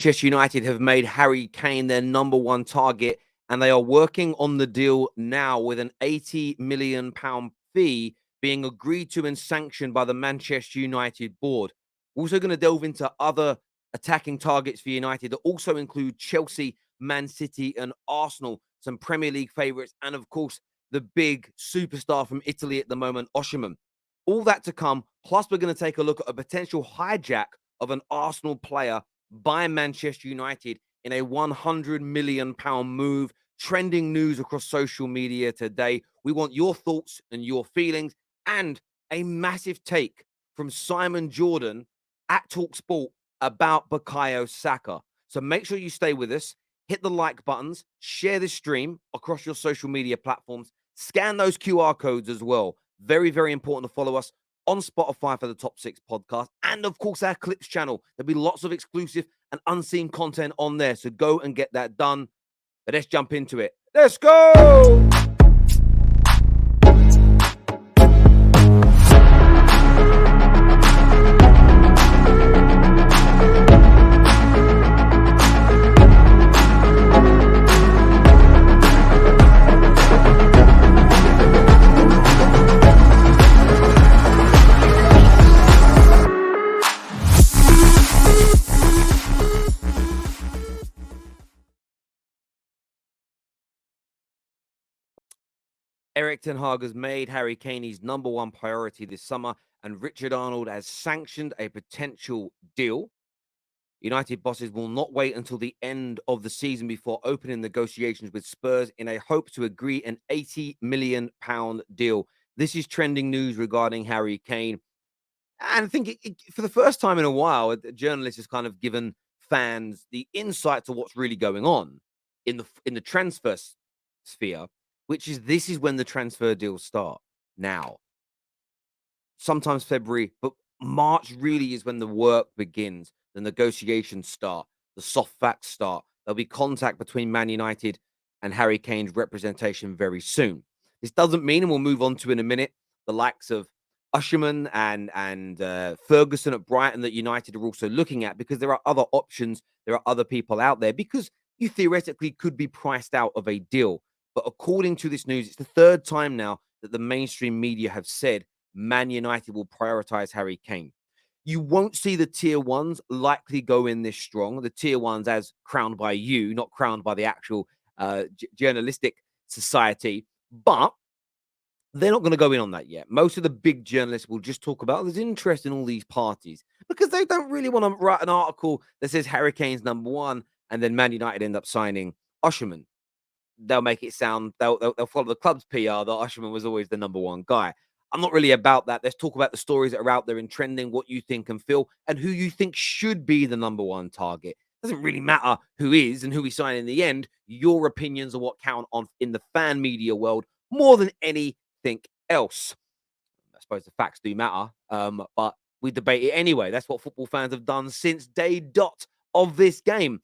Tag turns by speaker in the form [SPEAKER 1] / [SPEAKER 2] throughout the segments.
[SPEAKER 1] Manchester United have made Harry Kane their number one target, and they are working on the deal now with an £80 million fee being agreed to and sanctioned by the Manchester United board. We're also going to delve into other attacking targets for United that also include Chelsea, Man City, and Arsenal, some Premier League favourites, and of course, the big superstar from Italy at the moment, Osimhen. All that to come. Plus, we're going to take a look at a potential hijack of an Arsenal player by Manchester United in a £100 million move. Trending news across social media today. We want your thoughts and your feelings, and a massive take from Simon Jordan at TalkSPORT about Bukayo Saka. So make sure you stay with us. Hit the like buttons, share this stream across your social media platforms, scan those QR codes as well. Very, very important to follow us on Spotify for the Top 6 podcast, and of course our Clips channel. There'll be lots of exclusive and unseen content on there, so go and get that done. But let's jump into it. Let's go! Erik ten Hag has made Harry Kane his number one priority this summer, and Richard Arnold has sanctioned a potential deal. United bosses will not wait until the end of the season before opening negotiations with Spurs in a hope to agree an £80 million deal. This is trending news regarding Harry Kane. And I think for the first time in a while, a journalist has kind of given fans the insight to what's really going on in the transfer sphere, which is this is when the transfer deals start now. Sometimes February, but March really is when the work begins. The negotiations start, the soft facts start. There'll be contact between Man United and Harry Kane's representation very soon. This doesn't mean, and we'll move on to in a minute, the likes of Osimhen and Ferguson at Brighton that United are also looking at, because there are other options. There are other people out there, because you theoretically could be priced out of a deal. But according to this news, it's the third time now that the mainstream media have said Man United will prioritize Harry Kane. You won't see the tier ones likely go in this strong. The tier ones, as crowned by you, not crowned by the actual journalistic society. But they're not going to go in on that yet. Most of the big journalists will just talk about there's interest in all these parties, because they don't really want to write an article that says Harry Kane's number one and then Man United end up signing Osimhen. They'll make it sound, they'll follow the club's PR that Osimhen was always the number one guy. I'm not really about that. Let's talk about the stories that are out there and trending, what you think and feel, and who you think should be the number one target. Doesn't really matter who is and who we sign in the end. Your opinions are what count on in the fan media world more than anything else. I suppose the facts do matter, but we debate it anyway. That's what football fans have done since day dot of this game.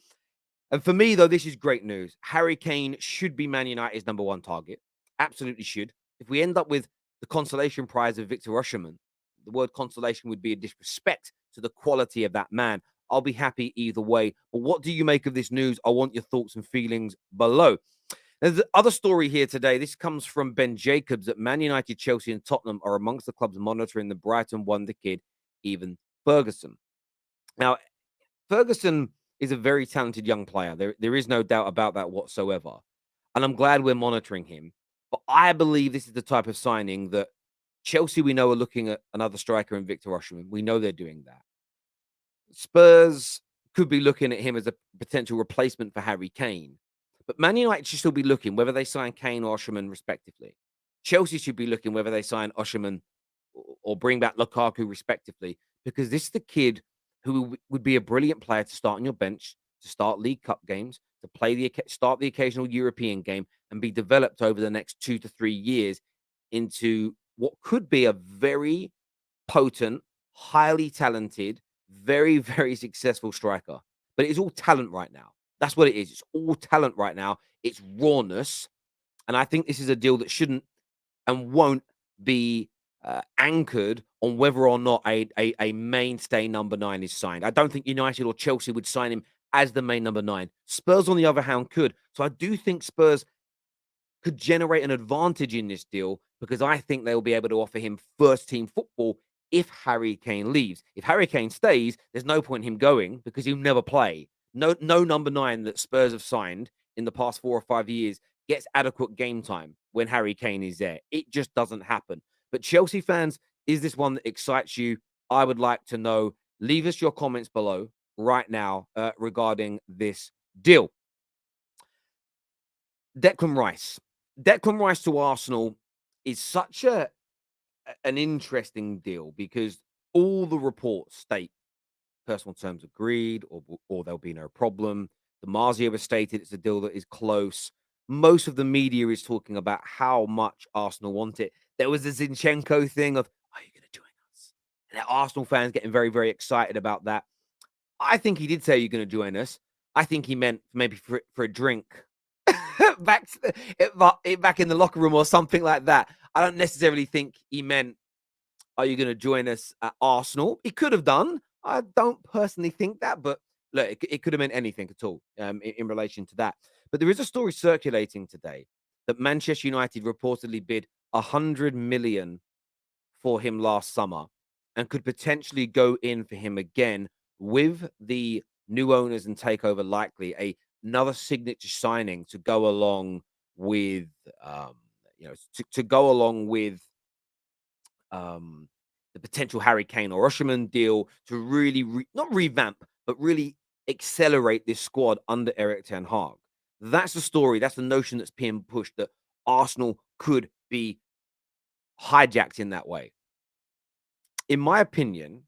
[SPEAKER 1] And for me, though, this is great news. Harry Kane should be Man United's number one target. Absolutely should. If we end up with the consolation prize of Victor Osimhen, the word consolation would be a disrespect to the quality of that man. I'll be happy either way. But what do you make of this news? I want your thoughts and feelings below. There's the other story here today. This comes from Ben Jacobs that Man United, Chelsea, and Tottenham are amongst the clubs monitoring the Brighton wonder kid, Evan Ferguson. Now, Ferguson is a very talented young player. There is no doubt about that whatsoever. And I'm glad we're monitoring him. But I believe this is the type of signing that Chelsea, we know, are looking at another striker in Victor Osimhen. We know they're doing that. Spurs could be looking at him as a potential replacement for Harry Kane. But Man United should still be looking whether they sign Kane or Osimhen respectively. Chelsea should be looking whether they sign Osimhen or bring back Lukaku respectively, because this is the kid who would be a brilliant player to start on your bench, to start League Cup games, to start the occasional European game, and be developed over the next 2 to 3 years into what could be a very potent, highly talented, very, very successful striker. But it's all talent right now. That's what it is. It's all talent right now. It's rawness. And I think this is a deal that shouldn't and won't be anchored on whether or not a mainstay number 9 is signed. I don't think United or Chelsea would sign him as the main number 9. Spurs, on the other hand, could. So I do think Spurs could generate an advantage in this deal because I think they'll be able to offer him first team football if Harry Kane leaves. If Harry Kane stays, there's no point in him going because he'll never play. No number 9 that Spurs have signed in the past 4 or 5 years gets adequate game time when Harry Kane is there. It just doesn't happen. But Chelsea fans, is this one that excites you? I would like to know. Leave us your comments below right now regarding this deal. Declan Rice. Declan Rice to Arsenal is such an interesting deal because all the reports state personal terms agreed or there'll be no problem. DiMarzio has stated it's a deal that is close. Most of the media is talking about how much Arsenal want it. There was a Zinchenko thing of, are you going to join us? And Arsenal fans getting very, very excited about that. I think he did say you're going to join us. I think he meant maybe for a drink back back in the locker room or something like that. I don't necessarily think he meant, are you going to join us at Arsenal? He could have done. I don't personally think that, but look, it could have meant anything at all in relation to that. But there is a story circulating today that Manchester United reportedly bid 100 million for him last summer and could potentially go in for him again with the new owners and takeover likely another signature signing to go along with to go along with the potential Harry Kane or Osimhen deal to really not revamp but really accelerate this squad under Erik ten Hag. That's the story. That's the notion that's being pushed that Arsenal could be hijacked in that way. In my opinion,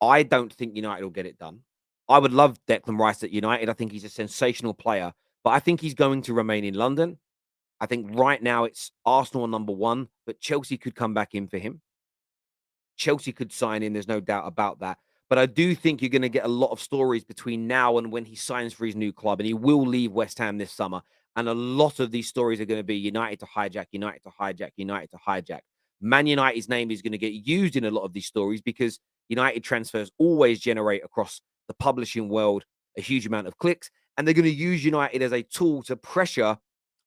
[SPEAKER 1] I don't think United will get it done. I would love Declan Rice at United. I think he's a sensational player, but I think he's going to remain in London. I think right now it's Arsenal number 1, but Chelsea could come back in for him. Chelsea could sign in. There's no doubt about that. But I do think you're going to get a lot of stories between now and when he signs for his new club, and he will leave West Ham this summer. And a lot of these stories are going to be United to hijack, United to hijack, United to hijack. Man United's name is going to get used in a lot of these stories because United transfers always generate across the publishing world a huge amount of clicks. And they're going to use United as a tool to pressure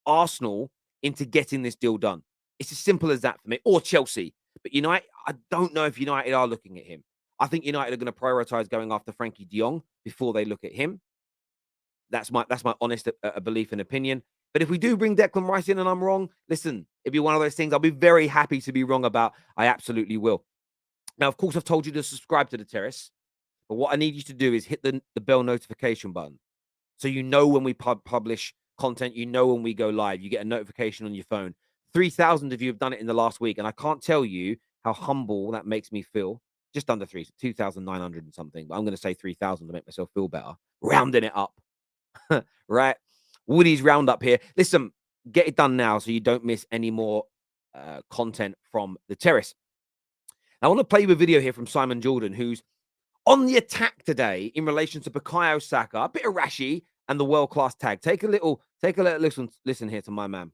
[SPEAKER 1] Arsenal into getting this deal done. It's as simple as that for me. Or Chelsea. But United, I don't know if United are looking at him. I think United are going to prioritize going after Frankie de Jong before they look at him. That's my honest belief and opinion. But if we do bring Declan Rice in and I'm wrong, listen, it'd be one of those things I'll be very happy to be wrong about. I absolutely will. Now, of course, I've told you to subscribe to the Terrace. But what I need you to do is hit the bell notification button. So you know when we publish content, you know when we go live, you get a notification on your phone. 3,000 of you have done it in the last week. And I can't tell you how humble that makes me feel. Just under 2,900 and something. But I'm going to say 3,000 to make myself feel better. Rounding it up. Right? Woody's roundup here. Listen, get it done now so you don't miss any more content from the Terrace. Now, I want to play you a video here from Simon Jordan, who's on the attack today in relation to Bukayo Saka, a bit of Rashi, and the world-class tag. Take a little listen here to my man.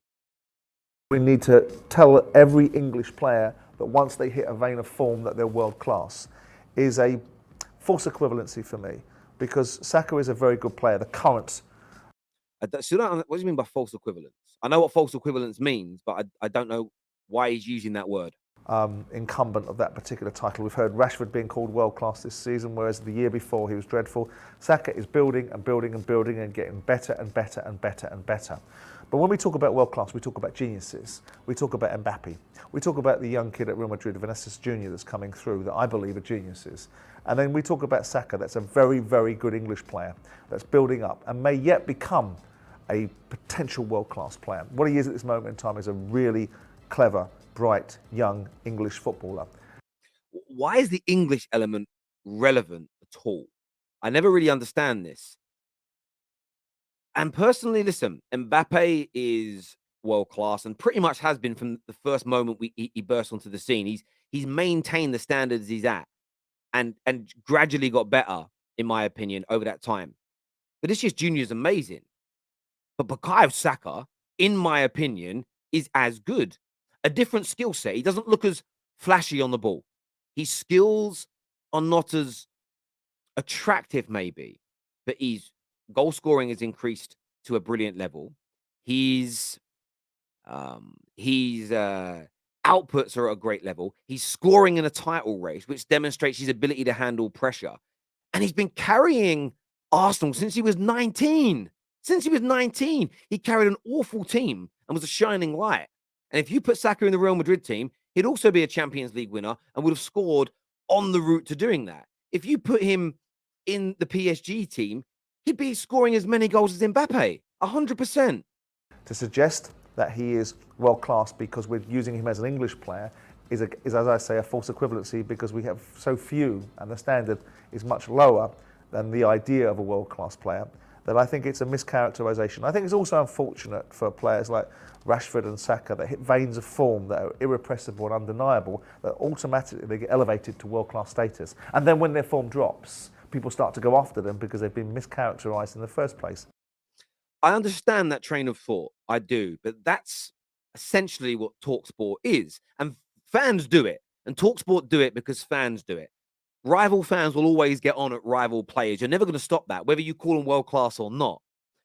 [SPEAKER 2] We need to tell every English player that once they hit a vein of form that they're world-class is a false equivalency for me, because Saka is a very good player. The current.
[SPEAKER 1] What do you mean by false equivalence? I know what false equivalence means, but I don't know why he's using that word.
[SPEAKER 2] Incumbent of that particular title. We've heard Rashford being called world-class this season, whereas the year before he was dreadful. Saka is building and building and building and getting better and better and better and better. But when we talk about world-class, we talk about geniuses. We talk about Mbappe. We talk about the young kid at Real Madrid, Vinicius Junior, that's coming through, that I believe are geniuses. And then we talk about Saka, that's a very, very good English player that's building up and may yet become a potential world-class player. What he is at this moment in time is a really clever, bright, young English footballer.
[SPEAKER 1] Why is the English element relevant at all? I never really understand this. And personally, listen, Mbappe is world class and pretty much has been from the first moment he burst onto the scene. He's maintained the standards he's at and gradually got better, in my opinion, over that time. But this year's junior is amazing. But Bukayo Saka, in my opinion, is as good. A different skill set. He doesn't look as flashy on the ball. His skills are not as attractive, maybe. but his goal scoring has increased to a brilliant level. His outputs are at a great level. He's scoring in a title race, which demonstrates his ability to handle pressure. And he's been carrying Arsenal since he was 19. Since he was 19, he carried an awful team and was a shining light. And if you put Saka in the Real Madrid team, he'd also be a Champions League winner and would have scored on the route to doing that. If you put him in the PSG team, he'd be scoring as many goals as Mbappe, 100%.
[SPEAKER 2] To suggest that he is world class because we're using him as an English player is, as I say, a false equivalency, because we have so few and the standard is much lower than the idea of a world class player, that I think it's a mischaracterisation. I think it's also unfortunate for players like Rashford and Saka that hit veins of form that are irrepressible and undeniable, that automatically they get elevated to world class status. And then when their form drops, people start to go after them because they've been mischaracterised in the first place.
[SPEAKER 1] I understand that train of thought. I do. But that's essentially what TalkSPORT is. And fans do it. And TalkSPORT do it because fans do it. Rival fans will always get on at rival players. You're never going to stop that, whether you call them world class or not.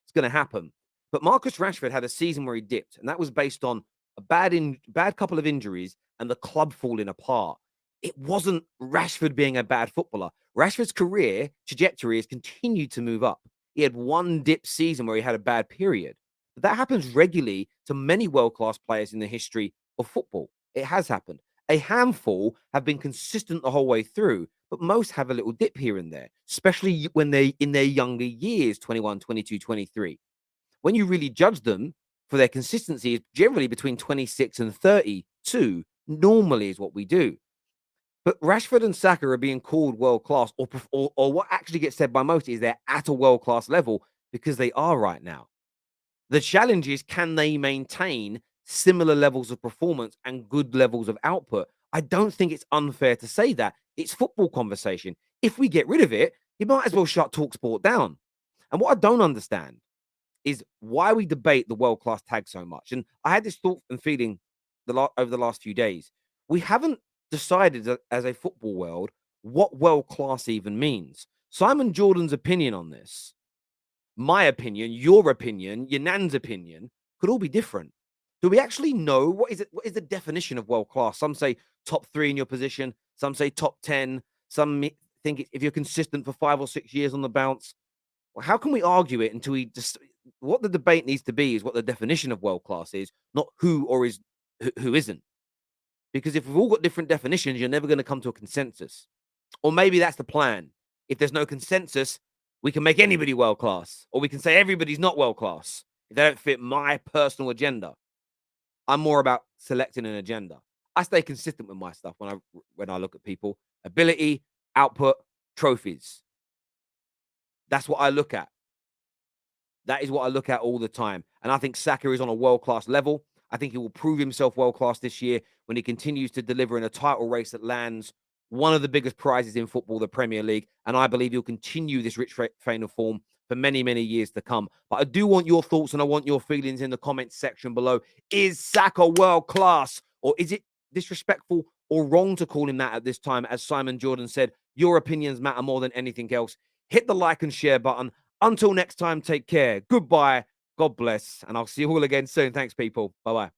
[SPEAKER 1] It's going to happen. But Marcus Rashford had a season where he dipped, and that was based on a bad couple of injuries and the club falling apart. It wasn't Rashford being a bad footballer. Rashford's career trajectory has continued to move up. He had one dip season where he had a bad period. But that happens regularly to many world-class players in the history of football. It has happened. A handful have been consistent the whole way through, but most have a little dip here and there, especially when they're in their younger years, 21, 22, 23. When you really judge them for their consistency, is generally between 26 and 32, normally is what we do. But Rashford and Saka are being called world class, or what actually gets said by most is they're at a world class level because they are right now. The challenge is, can they maintain similar levels of performance and good levels of output? I don't think it's unfair to say that. It's football conversation. If we get rid of it, you might as well shut TalkSPORT down. And what I don't understand is why we debate the world class tag so much. And I had this thought and feeling over the last few days. We haven't decided as a football world what world class even means. Simon Jordan's opinion on this, my opinion, your opinion, your nan's opinion could all be different. Do we actually know what is the definition of world class? Some say top 3 in your position, some say top 10, some think if you're consistent for 5 or 6 years on the bounce. Well, how can we argue it until we just, what the debate needs to be is what the definition of world class is, not who or is who isn't. Because if we've all got different definitions, you're never going to come to a consensus. Or maybe that's the plan. If there's no consensus, we can make anybody world class, or we can say everybody's not world class if they don't fit my personal agenda. I'm more about selecting an agenda. I stay consistent with my stuff when I look at people. Ability, output, trophies. That's what I look at. That is what I look at all the time. And I think Saka is on a world-class level. I think he will prove himself world-class this year when he continues to deliver in a title race that lands one of the biggest prizes in football, the Premier League. And I believe he'll continue this rich vein of form for many, many years to come. But I do want your thoughts and I want your feelings in the comments section below. Is Saka world-class, or is it disrespectful or wrong to call him that at this time? As Simon Jordan said, your opinions matter more than anything else. Hit the like and share button. Until next time, take care. Goodbye. God bless. And I'll see you all again soon. Thanks, people. Bye-bye.